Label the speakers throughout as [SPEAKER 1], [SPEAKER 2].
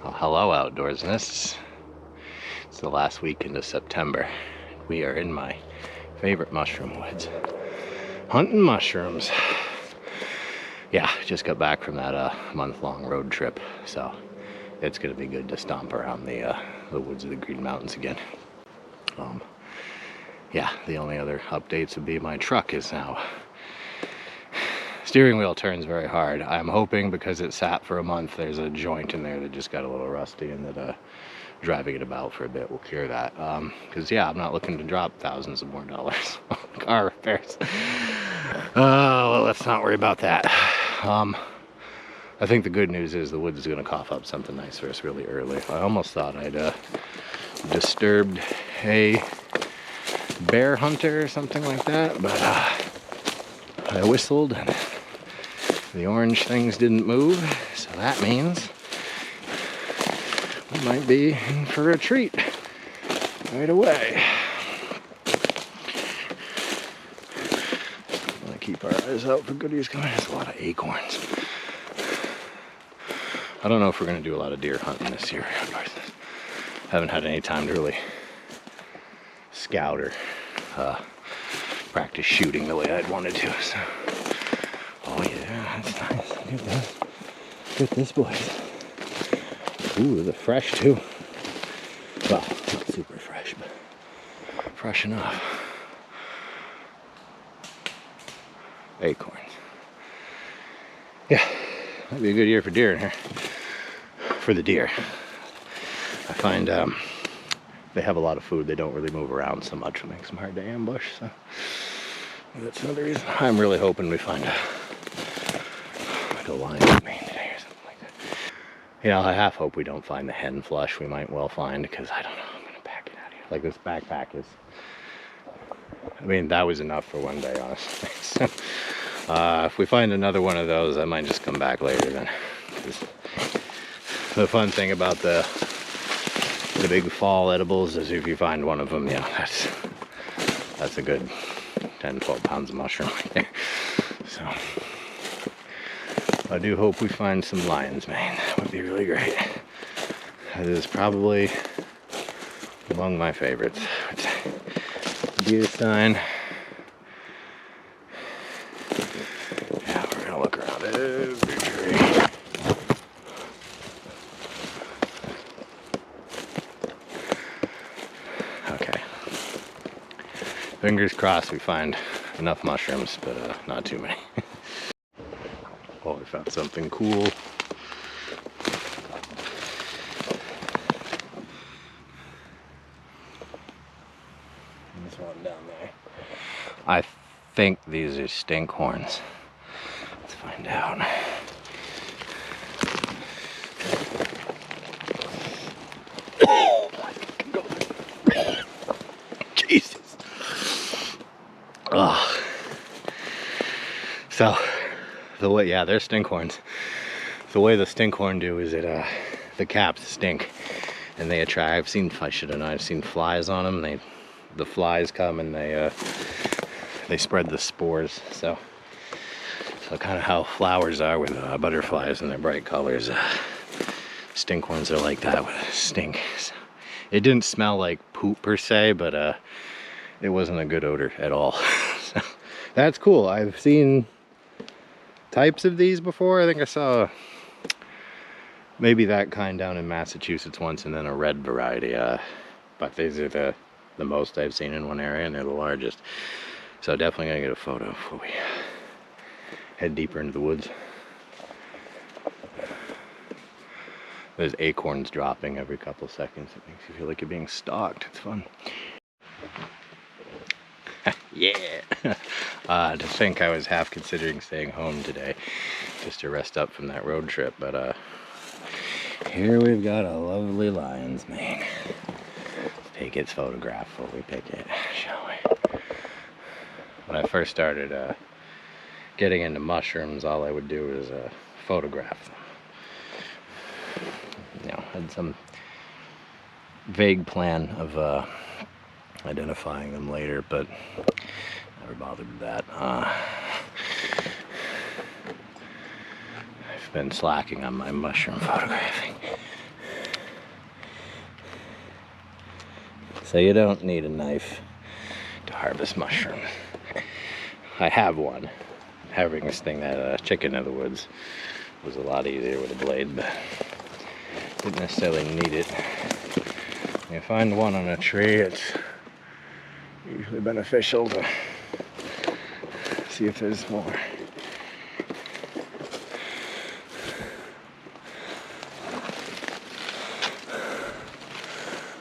[SPEAKER 1] Well, hello, outdoorsnists. It's the last weekend of September. We are in my favorite mushroom woods, hunting mushrooms. Yeah, just got back from that month-long road trip, so it's gonna be good to stomp around the woods of the Green Mountains again. Yeah, the only other updates would be my truck is now steering wheel turns very hard. I'm hoping because it sat for a month, there's a joint in there that just got a little rusty, and that driving it about for a bit will cure that. Because yeah, I'm not looking to drop thousands of more dollars on car repairs. Well, let's not worry about that. I think the good news is the woods is going to cough up something nice for us really early. I almost thought I'd disturbed a bear hunter or something like that, but I whistled and the orange things didn't move, so that means we might be in for a treat right away. I'm gonna keep our eyes out for goodies coming. There's a lot of acorns. I don't know if we're gonna do a lot of deer hunting this year. Haven't had any time to really scout or practice shooting the way I'd wanted to. So, oh yeah, that's nice. Look at this. Look at this, boys. Ooh, they're fresh too. Well, not super fresh, but fresh enough. Acorns. Yeah, might be a good year for deer in here. For the deer. I find they have a lot of food. They don't really move around so much. It makes them hard to ambush. So that's another reason. I'm really hoping we find like a lion mane today or something like that. You know, I half hope we don't find the hen flush. We might well find, because I don't know. I'm gonna pack it out of here. Like, this backpack is. I mean, that was enough for one day, honestly. So, if we find another one of those, I might just come back later then. The fun thing about the big fall edibles is if you find one of them, yeah, that's a good 10-12 pounds of mushroom right there. So I do hope we find some lion's mane. That would be really great. That is probably among my favorites. Deer sign. Yeah, we're gonna look around every tree. Okay. Fingers crossed we find enough mushrooms, but not too many. Oh, we found something cool. This one down there. I think these are stinkhorns. Let's find out. Oh my God. Jesus. Oh. So the way, yeah, they're stinkhorns. The way the stinkhorn do is it the caps stink and they attract. I've seen flies on them. The flies come and they spread the spores. So kind of how flowers are with butterflies and their bright colors. Stinkhorns are like that with a stink. So it didn't smell like poop per se, but it wasn't a good odor at all. So that's cool. I've seen types of these before. I think I saw maybe that kind down in Massachusetts once, and then a red variety. But these are the most I've seen in one area, and they're the largest. So definitely gonna get a photo before we head deeper into the woods. There's acorns dropping every couple seconds. It makes you feel like you're being stalked. It's fun. Yeah. To think I was half considering staying home today just to rest up from that road trip, but here we've got a lovely lion's mane. Take its photograph before we pick it, shall we? When I first started getting into mushrooms, all I would do was photograph them. You know, had some vague plan of identifying them later, but never bothered with that. I've been slacking on my mushroom photographing. So you don't need a knife to harvest mushrooms. I have one. Harvesting that chicken of the woods was a lot easier with a blade, but didn't necessarily need it. When you find one on a tree, it's usually beneficial to see if there's more.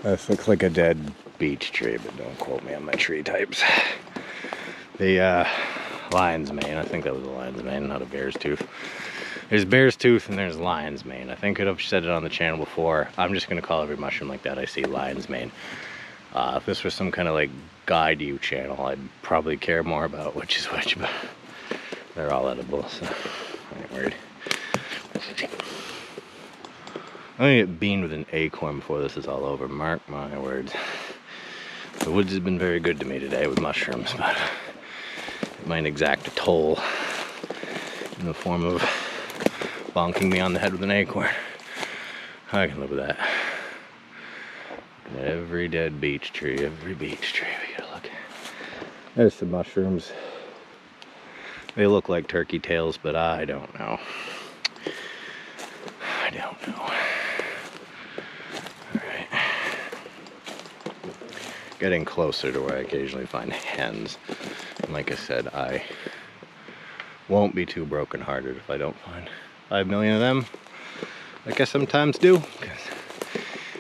[SPEAKER 1] This looks like a dead beech tree, but don't quote me on my tree types. The lion's mane, I think that was a lion's mane, not a bear's tooth. There's bear's tooth and there's lion's mane. I think I've said it on the channel before. I'm just gonna call every mushroom like that I see lion's mane. If this was some kind of like guide you channel, I'd probably care more about which is which, but they're all edible, so I ain't worried. I'm gonna get beaned with an acorn before this is all over, mark my words. The woods has been very good to me today with mushrooms, but it might exact a toll in the form of bonking me on the head with an acorn. I can live with that. Every dead beech tree, we gotta look. There's some mushrooms. They look like turkey tails, but I don't know. I don't know. Alright. Getting closer to where I occasionally find hens. And like I said, I won't be too brokenhearted if I don't find 5 million of them. Like I sometimes do, because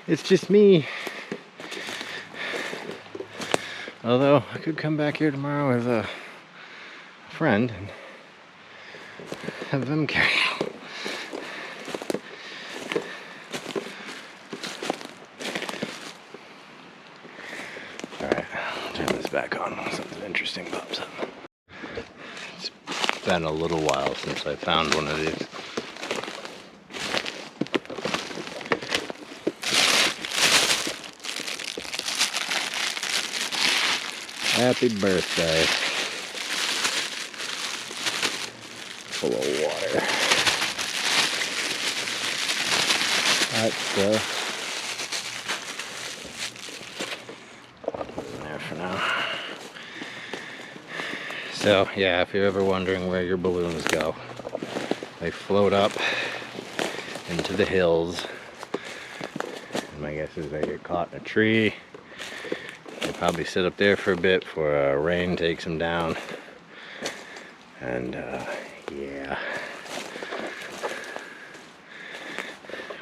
[SPEAKER 1] it's just me. Although I could come back here tomorrow with a friend and have them carry out. Alright, I'll turn this back on when something interesting pops up. It's been a little while since I found one of these. Happy birthday. Full of water. Hot stuff. There for now. So, yeah, if you're ever wondering where your balloons go, they float up into the hills. And my guess is they get caught in a tree. They probably sit up there for a bit before rain takes them down. And, yeah.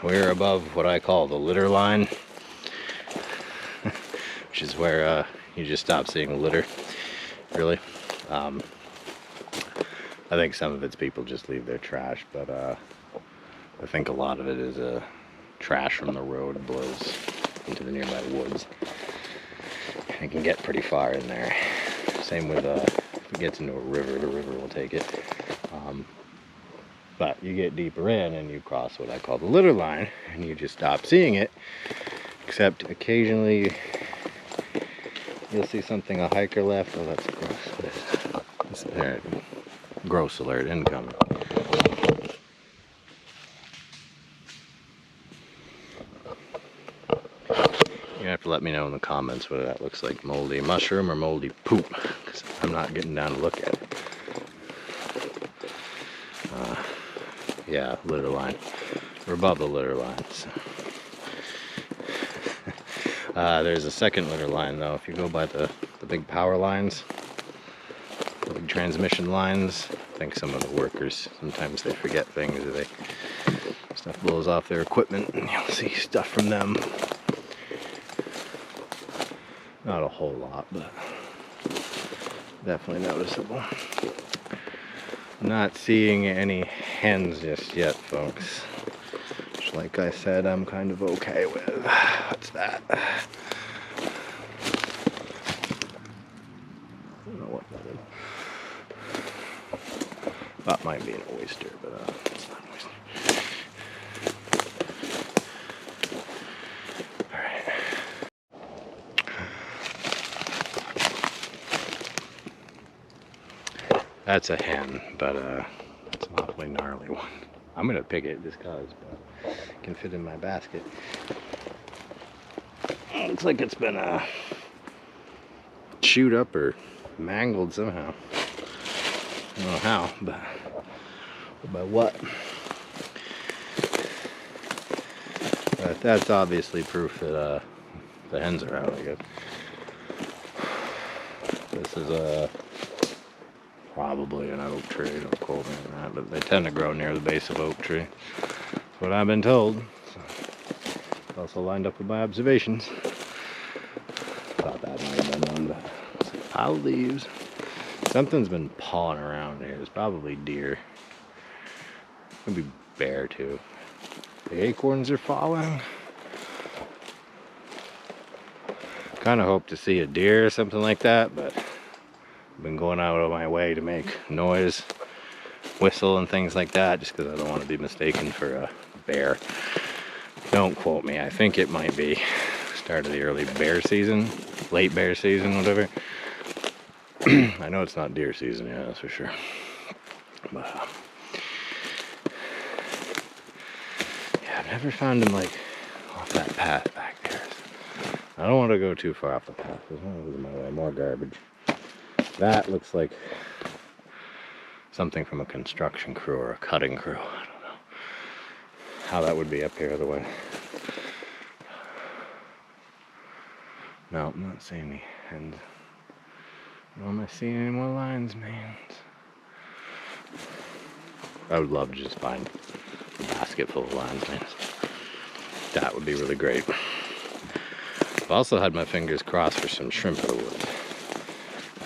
[SPEAKER 1] We're above what I call the litter line, which is where you just stop seeing litter, really. I think some of it's people just leave their trash, but I think a lot of it is trash from the road blows into the nearby woods. It can get pretty far in there. Same with if it gets into a river, the river will take it. But you get deeper in and you cross what I call the litter line, and you just stop seeing it, except occasionally you'll see something a hiker left. Oh, that's gross. There, gross alert incoming. You have to let me know in the comments whether that looks like moldy mushroom or moldy poop, because I'm not getting down to look at it. Yeah, litter line. We're above the litter line. So. There's a second litter line though. If you go by the big power lines, the big transmission lines, I think some of the workers, sometimes they forget things, or stuff blows off their equipment and you'll see stuff from them. Not a whole lot, but definitely noticeable. Not seeing any hens just yet, folks. Which, like I said, I'm kind of okay with. What's that? I don't know what that is. That might be an oyster, but it's not an oyster. Alright. That's a hen, but it's an awfully gnarly one. I'm gonna pick it just cause, but it can fit in my basket. Looks like it's been chewed up or mangled somehow. I don't know how, but by what? But that's obviously proof that the hens are out, I guess. This is probably an oak tree, don't quote me on that, but they tend to grow near the base of oak tree. That's what I've been told. So, also lined up with my observations. Thought that might have been one, but it's a pile of leaves. Something's been pawing around here. It's probably deer. Maybe bear too. The acorns are falling. Kind of hope to see a deer or something like that, but I've been going out of my way to make noise, whistle and things like that, just because I don't want to be mistaken for a bear. Don't quote me. I think it might be start of the early bear season, late bear season, whatever. I know it's not deer season, yeah, that's for sure. But yeah, I've never found them like off that path back there. So I don't want to go too far off the path. There's one in my way, more garbage. That looks like something from a construction crew or a cutting crew. I don't know how that would be up here otherwise. No, I'm not seeing any hens. Nor am I seeing any more lions, man. I would love to just find a basket full of lions, man. That would be really great. I've also had my fingers crossed for some shrimp of the woods.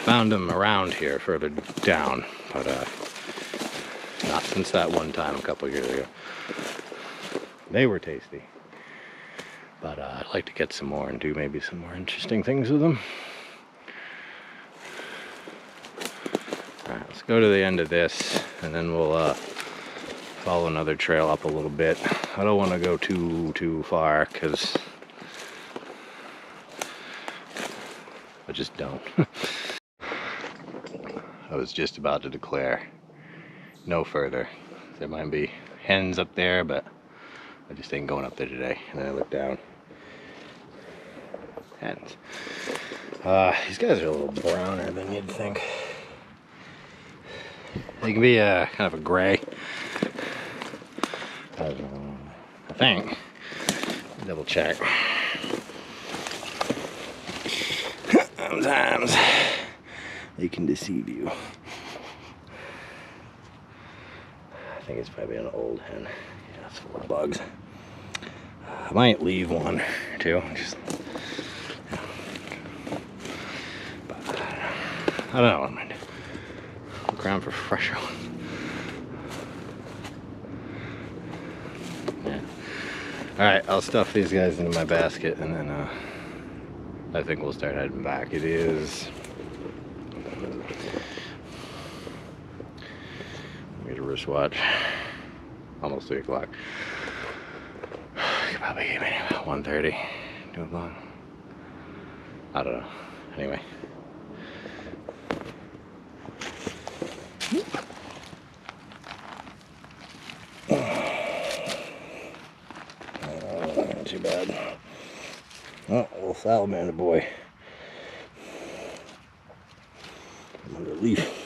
[SPEAKER 1] Found them around here further down, but not since that one time a couple years ago. They were tasty. But I'd like to get some more and do maybe some more interesting things with them. Alright, let's go to the end of this and then we'll follow another trail up a little bit. I don't want to go too far because I just don't. I was just about to declare no further. There might be hens up there, but I just ain't going up there today. And then I look down. Hens. These guys are a little browner than you'd think. They can be kind of a gray. I think. Double check. Sometimes they can deceive you. I think it's probably an old hen. Yeah, it's full of bugs. I might leave one or two. Just, but I don't know what I'm gonna do. Look around for fresher ones. Yeah. Alright, I'll stuff these guys into my basket and then I think we'll start heading back. It is need a wristwatch. Almost 3 o'clock. You probably gave me about 1:30, 2 o'clock. I don't know. Anyway. Not too bad. Oh, little salamander boy. I'm under leaf.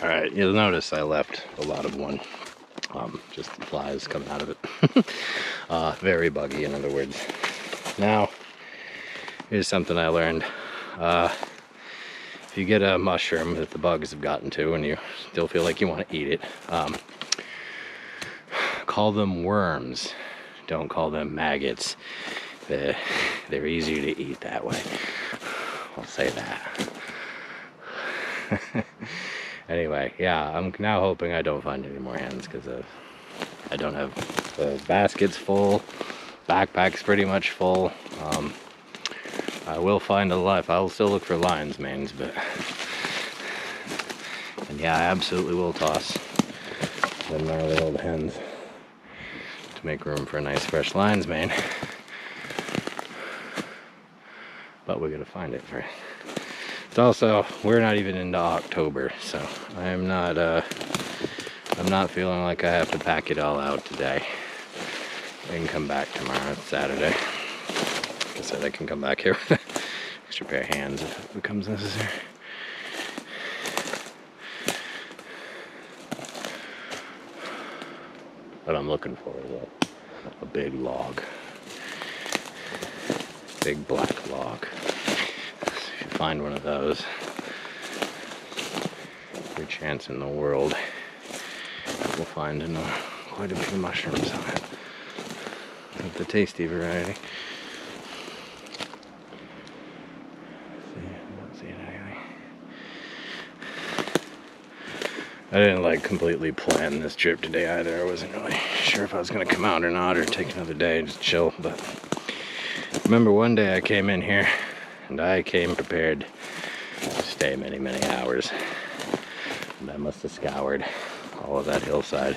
[SPEAKER 1] Alright, you'll notice I left a lot of one. Just the flies coming out of it. Very buggy, in other words. Now, here's something I learned. If you get a mushroom that the bugs have gotten to and you still feel like you want to eat it, call them worms. Don't call them maggots. They're easier to eat that way. I'll say that. Anyway, yeah, I'm now hoping I don't find any more hens because I don't have the basket's full, backpack's pretty much full. I will find a life. I'll still look for lion's manes, but and yeah, I absolutely will toss the gnarly old hens to make room for a nice fresh lion's mane. But we gotta find it first. It's also, we're not even into October, so I'm not feeling like I have to pack it all out today. They can come back tomorrow. It's Saturday. Like I said, I can come back here with an extra pair of hands if it becomes necessary. What I'm looking for is a big log. Big black log. If you find one of those, every chance in the world we'll find quite a few mushrooms on it. Of the tasty variety. I didn't like completely plan this trip today either. I wasn't really sure if I was going to come out or not, or take another day and just chill. But remember one day I came in here and I came prepared to stay many, many hours. And I must have scoured all of that hillside.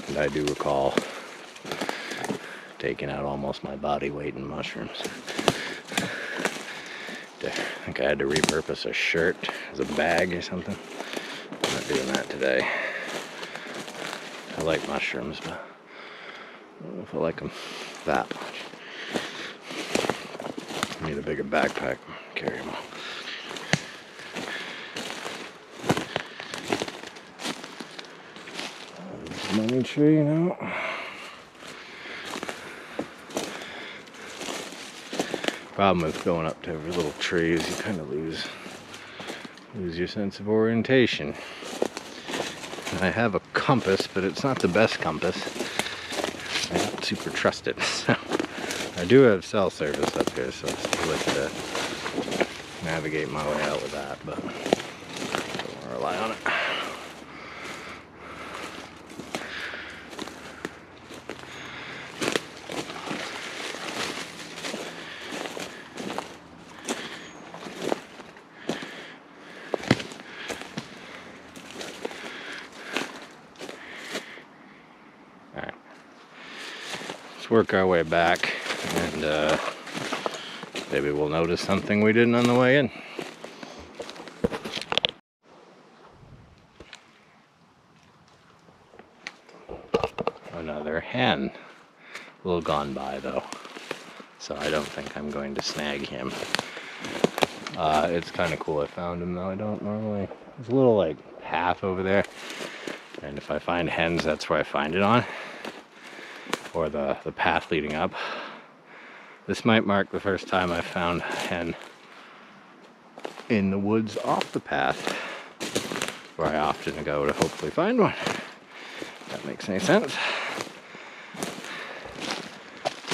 [SPEAKER 1] And I do recall taking out almost my body weight in mushrooms. I think I had to repurpose a shirt as a bag or something. I'm not doing that today. I like mushrooms, but I don't know if I like them that much. I need a bigger backpack to carry them all. Money tree, you know. Problem with going up to every little tree is you kind of lose your sense of orientation. And I have a compass, but it's not the best compass. I don't super trust it. So I do have cell service up here, so I still like to navigate my way out with that, but I don't want to rely on it. Work our way back, and maybe we'll notice something we didn't on the way in. Another hen. A little gone by though, so I don't think I'm going to snag him. It's kind of cool I found him though. I don't normally. There's a little like path over there, and if I find hens, that's where I find it on. Or the path leading up. This might mark the first time I found a hen in the woods off the path, where I often go to hopefully find one. If that makes any sense.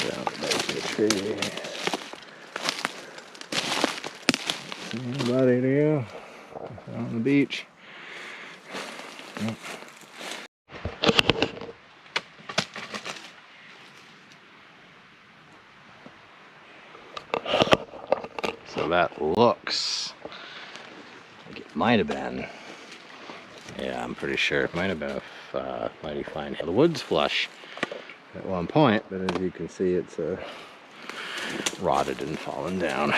[SPEAKER 1] Down the base of the tree. See anybody, do you? On the beach. Nope. So that looks like it might have been, yeah, I'm pretty sure it might have been a mighty fine hen-of-the-woods flush at one point, but as you can see, it's rotted and fallen down.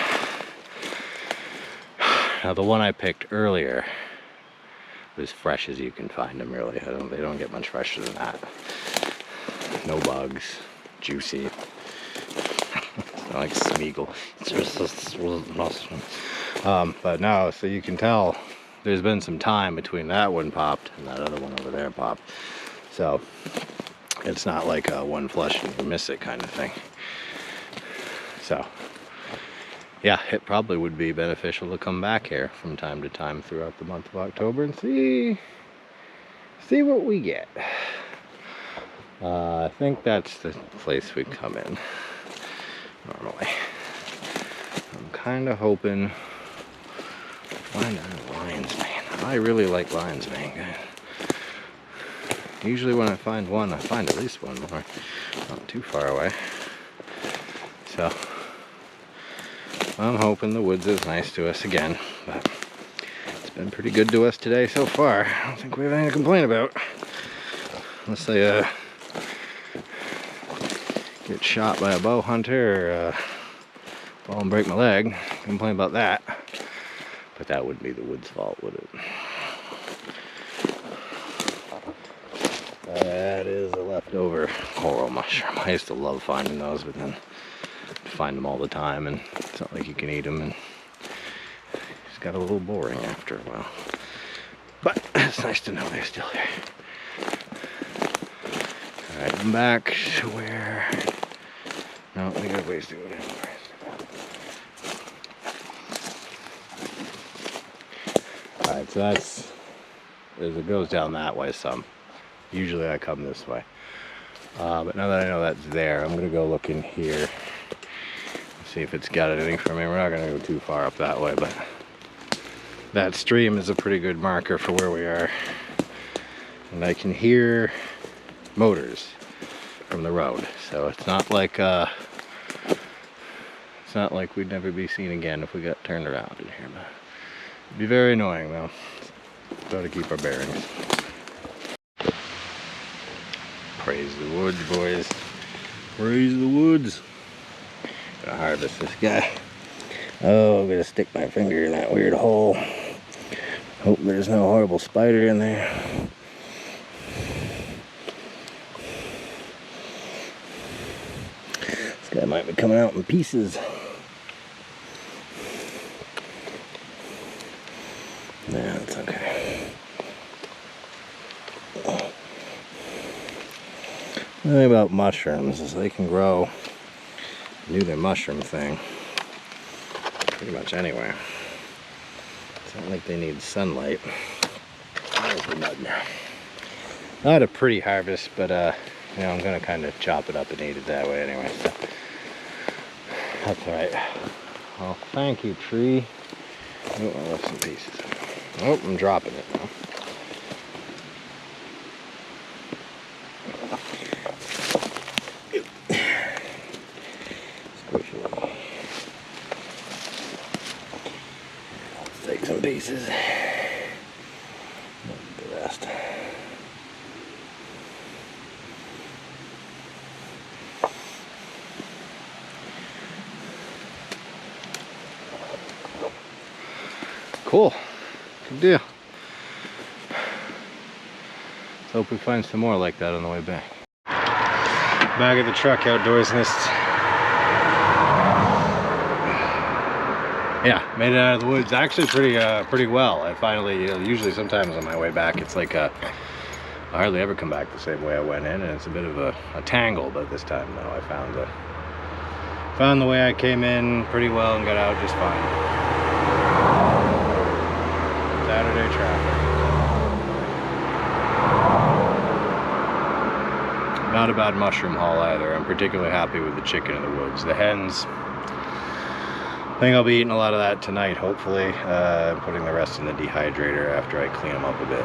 [SPEAKER 1] Now the one I picked earlier was fresh as you can find them, really. They don't get much fresher than that. No bugs, juicy. Like Smeagol. But no, so you can tell there's been some time between that one popped and that other one over there popped. So it's not like a one flush and you miss it kind of thing. So yeah, it probably would be beneficial to come back here from time to time throughout the month of October and see what we get. I think that's the place we come in normally. I'm kind of hoping to find a lion's mane. I really like lion's mane, guys. Usually when I find one, I find at least one more. Not too far away. So I'm hoping the woods is nice to us again, but it's been pretty good to us today so far. I don't think we have anything to complain about. Unless they get shot by a bow hunter or fall and break my leg. Complain about that. But that wouldn't be the woods' fault, would it? That is a leftover coral mushroom. I used to love finding those, but then I'd find them all the time, and it's not like you can eat them, and it's got a little boring after a while. But it's nice to know they're still here. Alright, I'm back to where... No, we got ways to go down. Alright, so that's... as it goes down that way some. Usually I come this way. But now that I know that's there, I'm going to go look in here. See if it's got anything for me. We're not going to go too far up that way, but that stream is a pretty good marker for where we are. And I can hear motors from the road. So it's not like we'd never be seen again if we got turned around in here. But it'd be very annoying though. Got to keep our bearings. Praise the woods, boys. Praise the woods. Gonna harvest this guy. Oh, I'm gonna stick my finger in that weird hole. Hope there's no horrible spider in there. This guy might be coming out in pieces. Nah, that's okay. The thing about mushrooms is they can grow, do their mushroom thing pretty much anywhere. It's not like they need sunlight. There's the mud now. Not a pretty harvest, but you know, I'm gonna kind of chop it up and eat it that way anyway. So that's all right. Well, thank you, tree. Oh, I left some pieces. Oh, I'm dropping it now. Let's take some pieces. The rest. Cool. Good deal. Let's hope we find some more like that on the way back. Back at the truck, outdoorsness. Yeah, made it out of the woods actually pretty well. I finally, you know, usually sometimes on my way back it's like I hardly ever come back the same way I went in, and it's a bit of a tangle, but this time no, I found the way I came in pretty well and got out just fine. Saturday traffic. Not a bad mushroom haul either. I'm particularly happy with the chicken in the woods. The hens, I think I'll be eating a lot of that tonight, hopefully. Putting the rest in the dehydrator after I clean them up a bit.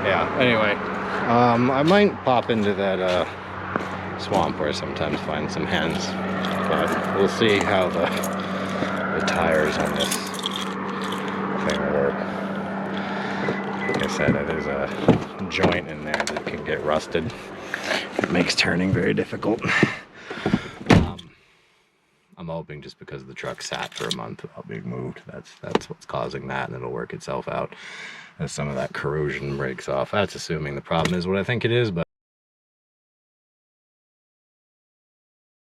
[SPEAKER 1] Yeah, anyway, I might pop into that swamp where I sometimes find some hens, but we'll see how the tires on this thing work. Like I said, there's a joint in there that can get rusted. It makes turning very difficult. I'm hoping just because the truck sat for a month without being moved, that's what's causing that, and it'll work itself out as some of that corrosion breaks off. That's assuming the problem is what I think it is, but